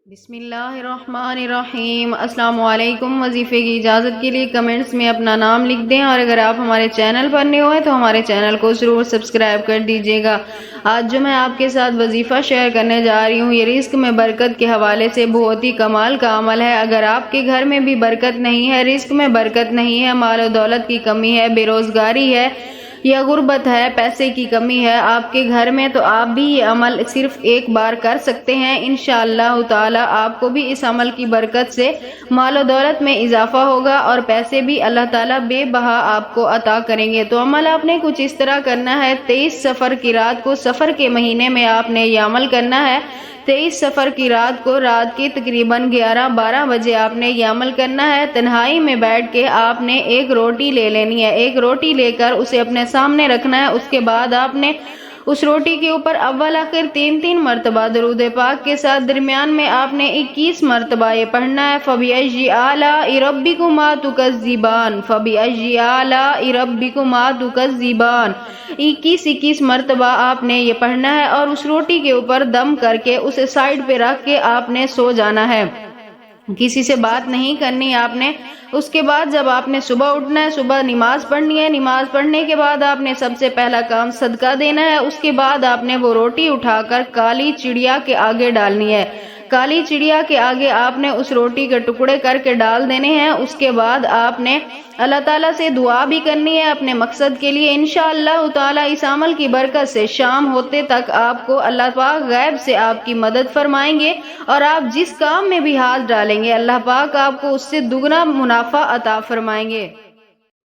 بسم اللہ الرحمن الرحیم۔ السلام علیکم۔ وظیفے کی اجازت کے لیے کمنٹس میں اپنا نام لکھ دیں، اور اگر آپ ہمارے چینل پر نئے ہوئے تو ہمارے چینل کو ضرور سبسکرائب کر دیجیے گا۔ آج جو میں آپ کے ساتھ وظیفہ شیئر کرنے جا رہی ہوں، یہ رزق میں برکت کے حوالے سے بہت ہی کمال کا عمل ہے۔ اگر آپ کے گھر میں بھی برکت نہیں ہے، رزق میں برکت نہیں ہے، مال و دولت کی کمی ہے، بے روزگاری ہے یا غربت ہے، پیسے کی کمی ہے آپ کے گھر میں، تو آپ بھی یہ عمل صرف ایک بار کر سکتے ہیں۔ انشاءاللہ تعالی آپ کو بھی اس عمل کی برکت سے مال و دولت میں اضافہ ہوگا، اور پیسے بھی اللہ تعالیٰ بے بہا آپ کو عطا کریں گے۔ تو عمل آپ نے کچھ اس طرح کرنا ہے۔ 23 سفر کی رات کو، سفر کے مہینے میں آپ نے یہ عمل کرنا ہے۔ 23 سفر کی رات کو، رات کے تقریباً 11-12 بجے آپ نے یہ عمل کرنا ہے۔ تنہائی میں بیٹھ کے آپ نے ایک روٹی لے لینی ہے۔ ایک روٹی لے کر اسے اپنے سامنے رکھنا ہے۔ اس کے بعد آپ نے اس روٹی کے اوپر اول آخر 3 مرتبہ درود پاک کے ساتھ، درمیان میں آپ نے 21 مرتبہ یہ پڑھنا ہے، فَبِأَيِّ آلَاءِ رَبِّكُمَا تُكَذِّبَانِ، فَبِأَيِّ آلَاءِ رَبِّكُمَا تُكَذِّبَانِ۔ 21 مرتبہ آپ نے یہ پڑھنا ہے، اور اس روٹی کے اوپر دم کر کے اسے سائیڈ پہ رکھ کے آپ نے سو جانا ہے۔ کسی سے بات نہیں کرنی آپ نے۔ اس کے بعد جب آپ نے صبح اٹھنا ہے، صبح نماز پڑھنی ہے، نماز پڑھنے کے بعد آپ نے سب سے پہلا کام صدقہ دینا ہے۔ اس کے بعد آپ نے وہ روٹی اٹھا کر کالی چڑیا کے آگے ڈالنی ہے۔ کالی چڑیا کے آگے آپ نے اس روٹی کے ٹکڑے کر کے ڈال دینے ہیں۔ اس کے بعد آپ نے اللہ تعالیٰ سے دعا بھی کرنی ہے اپنے مقصد کے لیے۔ انشاءاللہ تعالیٰ اس عمل کی برکت سے شام ہوتے تک آپ کو اللہ پاک غیب سے آپ کی مدد فرمائیں گے، اور آپ جس کام میں بھی ہاتھ ڈالیں گے اللہ پاک آپ کو اس سے دگنا منافع عطا فرمائیں گے۔